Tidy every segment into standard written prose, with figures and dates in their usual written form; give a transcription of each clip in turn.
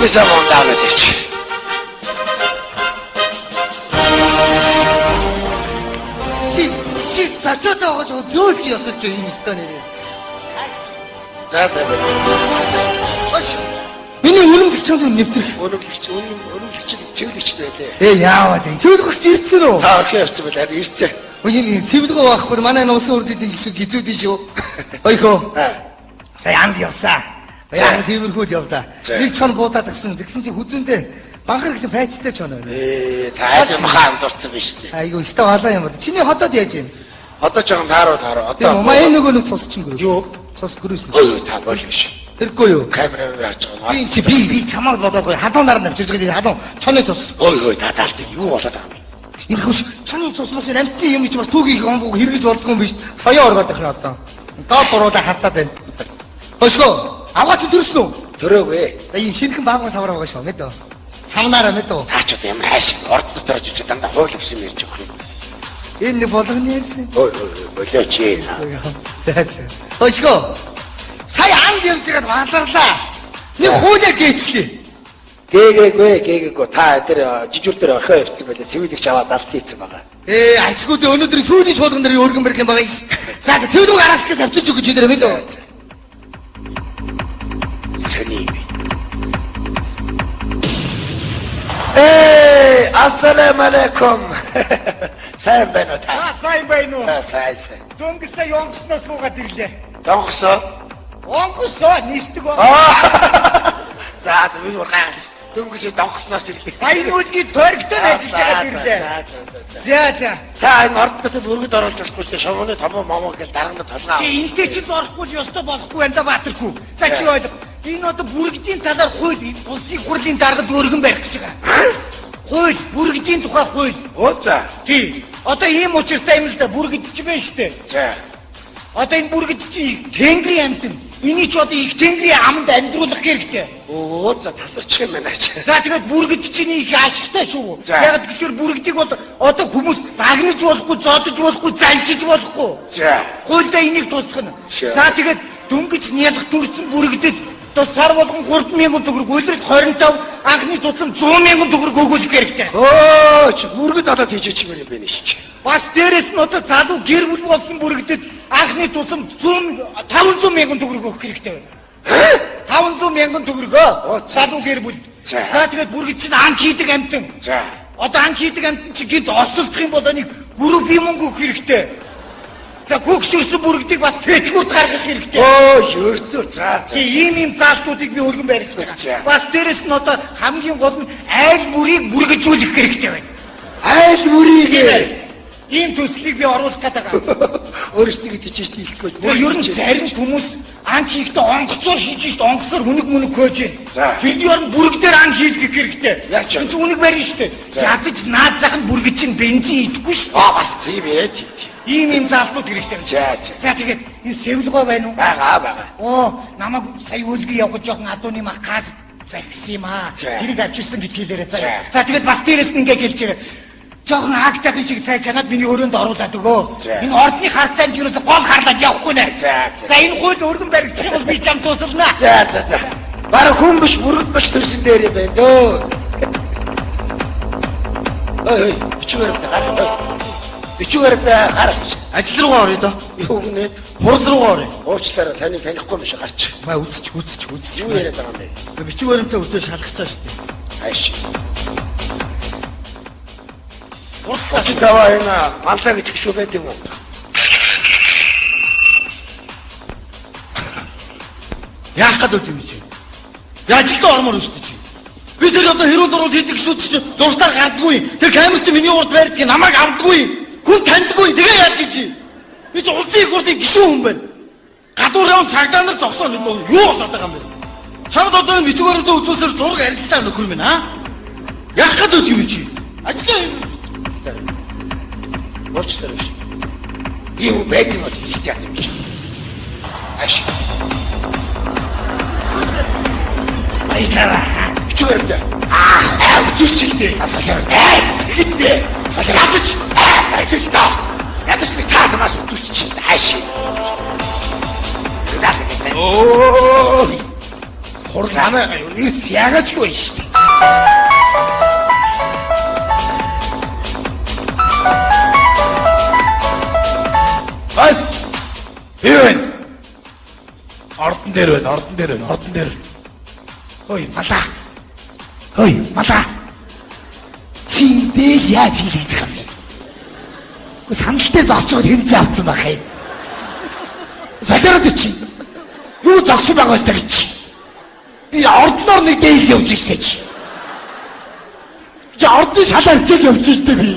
Bisa mondaanad ич. Чи зачаад байгаа ч зөөлх ёсож юм өстой нэрээ. За сайн байна. Баш. Миний үнэмлэгч чамд нэвтрэх. Үнэмлэгч цэвэрлэгч байлээ. Яаваад энэ цэвэрлэгч ирсэн үү? Та орхон явцсан байл харин ирцээ. Энэ цэвэрлэгөө байхгүй манай нуусан үрдийн гişүү гизүүдийн шүү. Ойхоо. Сая анд явсаа. Баян тиймэрхүүл явлаа. Нэг чон буудаад гисэн. Тэгсэн чинь хүзүүндээ банхар гэсэн пайцтай чон байна. Та айд махан амдурцсан биш үү? Айгу өстой халаа юм бол. Чиний хотод яаж юм? Одоо жоохон тааруу. Одоо маа энэ нөгөө нэг цус чинь гөрөө. Юу? Цус гөрөөс. Ой та бол биш. Тэргүй юу? Камераар харж байгаа. Би чамаар бодоогүй. Хадуунаар навчирж байгаа хадуун чоны цус. Ой та даалтыг юу болоод байгаа юм? Энэ хүш чоны цусмаас амтны юм чи бас түүхийг омбог хэрэгж болдгоо юм биш. Соёо оргоод их одоо. Доод буруудаа хатаад байна. Хошгоо. Аваач төрсөн үү? Төрөөгүй. Ийм шинхэн баахан савраа байгаа шүү мэдөө. Савнаараа мэдөө. Таачууд ямар хайш орд дотор жиж дандаа хойловсон юм ярьж байгаа юм. Энэ нэг болгоны ярьсан. Ой болооч ээ. За. Хошгоо. Сая анд явж байгаад бааларлаа. Нэг хуулиа гээчлээ. Гээгээгүй. Та тэр жижүүр дээр орхоо явцсан байлаа. Цэвэрлэгч аваад авт хийцэн байгаа. Ачгууд өнөөдөр сүүлийн шуулган дээр өргөн барих юм байгаа ш. За цэвлэг араскаас авчиж өгч өдөр мэдөө. Сэний. Ассаламу алейкум. Сайн байна уу та? Сайн байна уу? Сайн. Дөнгөсөө ёнгосноос буугаад ирлээ. Донгосоо? Онгосоо нисдэг ба. За би гайхаж. Дөнгөсөө донгосноос ирлээ. Баян үлгийн торгтон ажиллаж байгаа ирлээ. За. Та энэ орд дотор бүргэд оруулж болохгүй ч шогооны томоо момоо гэж дараагад толгоо. Чи энтэй ч орохгүй ёстой болохгүй байна да Баатаргүй. За чи ойлго. Энэ одоо бүргэдийн талаар хууль улсын хурлын даргад өргөн барих гэж байгаа. Хууль бүргэдийн тухай хууль. За. Тий. Одоо ийм учиртай юм л да бүргэд ч байна шүү дээ. За. Одоо энэ бүргэд чи Тэнгэрийн амьтан. Энийг ч одоо их Тэнгэрийн аманд амьдруулах хэрэгтэй. За тасарчих юм байна ч. За тэгээд бүргэд чинь их ашигтай шүү. Яг тэгэхээр бүргэдийг бол одоо хүмүүс загнаж болохгүй, зодож болохгүй, занчиж болохгүй. За. Хуульдаа энийг тусгах нь. За тэгээд дөнгөж нялх төрсэн бүргэдэд одоо сар болгон 3,000 төгрөг, улиралд 25, анхны тусам 100,000 төгрөг өгүүлэх хэрэгтэй. Чи бүргэд одоо тийжээч юм байна шүү. Бас дээрэс нь одоо залуу гэр бүл болсон бүргэдэд анхны тусам 500,000 төгрөг өгөх хэрэгтэй байна. 500,000 төгрөгөө залуу гэр бүл. За тэгээд бүргэд чинь анх хийдэг амтан. За. Одоо анх хийдэг амтан чи гид осолдох юм бол нэг групп юм өгөх хэрэгтэй. За хөгшөрсөн бүргэдийг бас тэтгэврт гаргах хэрэгтэй. Ердөө. За. Ийм заалтуудыг би өргөн барьж байгаа. Бас дээрэс нь одоо хамгийн гол нь айл бүрийг бүргэжүүлэх хэрэгтэй байна. Айл бүрийг ийм төслийг би оруулах гэдэг байгаа. Өөрсдөө тийж хийхгүй. Ер нь зарим хүмүүс анх хийхдээ онгоцоор хийж шít онгоцоор үнэг хөөж байна. Тэрний орнд бүргдээр анх хийлгэх хэрэгтэй. Энэ ч үнэг барьна шүү дээ. Ядаж наад зах нь бүргэд чинь бензин идэхгүй шүү дээ. Бас тийм ээ. Ийм заалтууд хэрэгтэй. За тэгээд энэ сэвлгөө байна уу? Байгаа. Намайг сая үлгий явах жоохон адууны мах газ захисан юм аа. Тэрийг авчирсан гэж хэлээрэй. За тэгээд бас дээрэс нь ингээ гэлж байгаа. Жохон агтахын шиг сай чанаад миний өрөөнд оруулаад өгөө. Энэ ордны харцаанд юуроос гол харлаад явахгүй нэ. За энэ хууль өргөн баригдчих бол би чам тусална. За. Бараг хүн биш бүргэд биш төрсөн дээр юм байна дөө. Бичгээр гарч. Ажил руугаа орё доо. Юу гэнэ? Хурц руугаа орё. Уучлаарай таныг танихгүй биш гарч. Маа үзчих. Юу яриад байгаа юм бэ? Бичгээрэмтэй үзээ шалгах цааш тий. Хайш. Чи таваа энэ мандаа гэж шүү байд юм уу? Яах гэдэг юм чи? Ажилд ормоор шүү дээ чи. Би тэр одоо хэрүүл орол хийдэг шүү чи зурстаар гардггүй. Тэр камер чи миний урд байрдаг намайг авдаггүй. Хүн таньдаггүй. Тэгээ яад гэж чи. Би ч улсын их хурлын гишүүн хүн байна. Гадуур явсан цагдаа нар зогсоо юу болоод байгаа юм бэ? Чамд одоо энэ бичгээрээ үзүүлсээр зураг арилтаа нөхөр минь аа? Яах гэдэг юм чи? Ажлаа Уучлаарай биш. Юу байдаг бол хийж яах юм чи? Аш. Баярлалаа. Бичгээрээ. Авчилчилээ. Асалаа. Хитээ. Салгаач. Айдаа. Ядаж би таасмаас утуулчих. Аш. Хурл манай эрс ягаачгүй шүү дээ. Ай! Юу? Ордон дээр байна. Ой, малаа. Чи дээл яаж хийж байгаа юм бэ? Саналтай зогсож байгаад хэмжээ авсан байх юм. Солиороод чи. Юу зогсон байгаа вэ гэж. Би ордноор нэг дээл явж штэ чи. Чи ордны шалаар хичээл явж штэ би.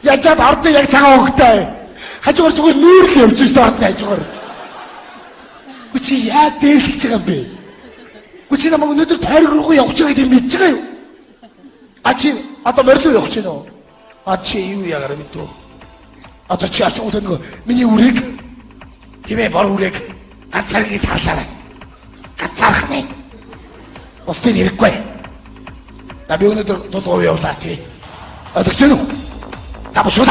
Яжаад ордны яг цагаан хогтой. Хажуугаар зүгээр нүүрл явж штэ ордны хажуугаар. Чи яа дээрлэж байгаа юм бэ? Чи намайг өнөөдөр тойрог руу явж байгааг юм мэдж байгаа юу? Чи одоо морилуу явах гэж байна уу? Чи юу яагаар мэдв? Одоо чи ачаа нөгөө миний үрэг тиймээ бор үрэг ганцаарыг таалаарай. Ганцаарх нэ. Устын хэрэггүй. Би өнөөдөр дуудуу явлаа тий. Одогч нь. Тавшууд.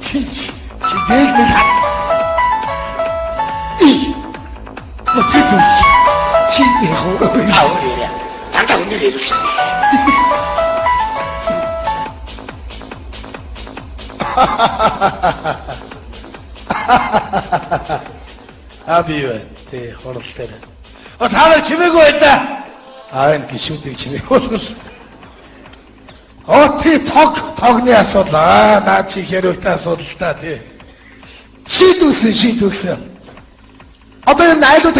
Чи дээл мэл хат. Чи яах вэ? Антаа үнээр хэлж чад. Абивэ тэ хорлолтой. Та чимээгүй байда. Энэ гişүүдийг чимээгүй. Тий тогны асуудал. Наа чи хэрвээ асуудал та тий. Шийдүүлсэн. Одоо энэ айлууд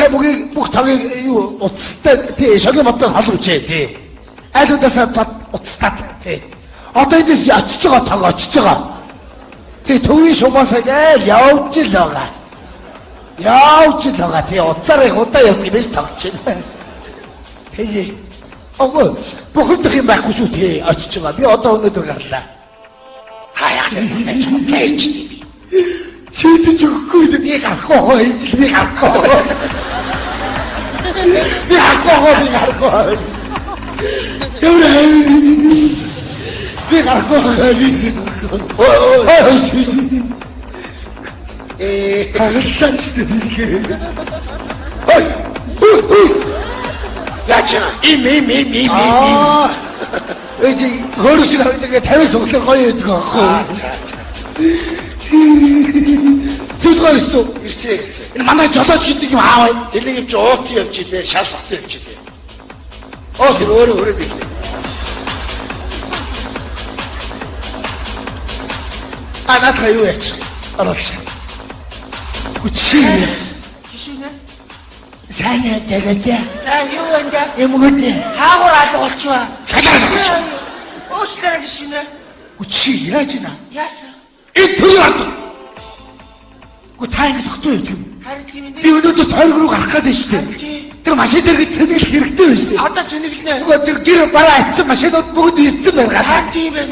бүх тогийг юу уцтай тий шогийн модоор халуучээ тий. Айлуудаасаа уцтаад тий. Одоо эндээс очиж байгаа. Тий төвийн шугасаа гээл явж л байгаа. Тий уцаараа удаа явах юм биш тогч байна. Тий. Бухимдах юм байхгүй шүү тий очиж байгаа. Би одоо өнөөдөр гарлаа. Та яах вэ? Тэрч тий. Чийдэж өгөхгүй би гарахгүй. Ячаа им. Эцэг хөрөш нэг 50 суглах гоё байдаг аахгүй. Зүдгээр шүү. Ирсэн. Энэ манай жолооч гэдэг юм аавай. Тэр нэг юм чи ууцсан явж илээ, шал сохтой явж илээ. Тэр өөрөө билээ. Анатха юу яач? Оруулж. Гүчи. Гişүнэ. Сайн яажаа. Сайн юу вэ? Эмгүүт. Хаагур алгуулчваа. Салаа. Уучлаарай гişүнэ. Гүчи яаж ийна? Яасан? Та ингэ сохтой байдаг юм. Харин тийм ээ. Би өнөөдөр тойрог руу гарах гэдэг шүү дээ. Тэр машин дээр гэж цэнэглэх хэрэгтэй байна шүү дээ. Одоо цэнэглэнэ. Тэр гэр бараа атсан машинууд бүгд ирсэн байна галаа. Тийм ээ.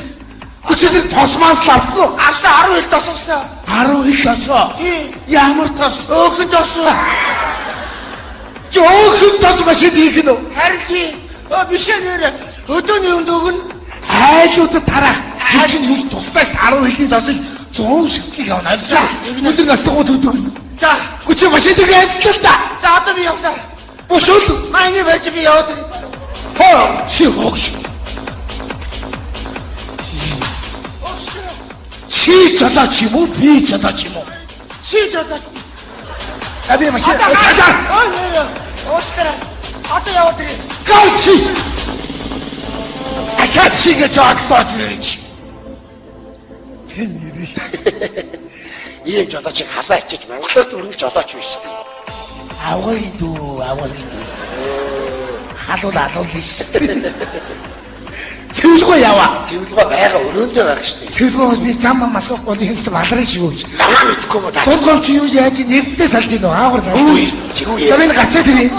Өчигдөр тосмаас л авсан уу? Авсан 10 хил тос авсан. 10 хил тос. Тийм. Ямар тос? Өөхөн тос. Өөхөн тос машин хийх нь үү? Харин тийм. Биш нэр өдөөний өнд өгн айлуудад тарах. Чинь юу тусдаас 10 хилийн тосыг 100 шигтлийг явна. Өдөр гастгууд өдөг. За, гүчи машин дээр ажиллаа л да. За, одоо би явлаа. Бушул. Майны барьж би яваад. Чи хогш. Чи чалаач юм уу? Би чалаач юм уу? Чи чалаач. Би машин. Оостра. Одоо яваад. Галчи. Акачига жаактаач нэрч. Тэн нэрээ. Ийм жолоочийг халаа ичиж Монголд өргөж жолооч биш шүү дээ. Авгай дүү. Халуул шүү дээ. Цэвэлгүй яваа. Цэвэлгүй байгаа өрөөндөө байх шүү дээ. Цэвэлгүйс би зам асуухгүй бол энэ балрын шиг үү. Намаа мэдгүй мó. Дургом чи юу яаж нэрдээ салж ийн үү? Аагаар салж. Чи юу яа. Би гацаад ирээ.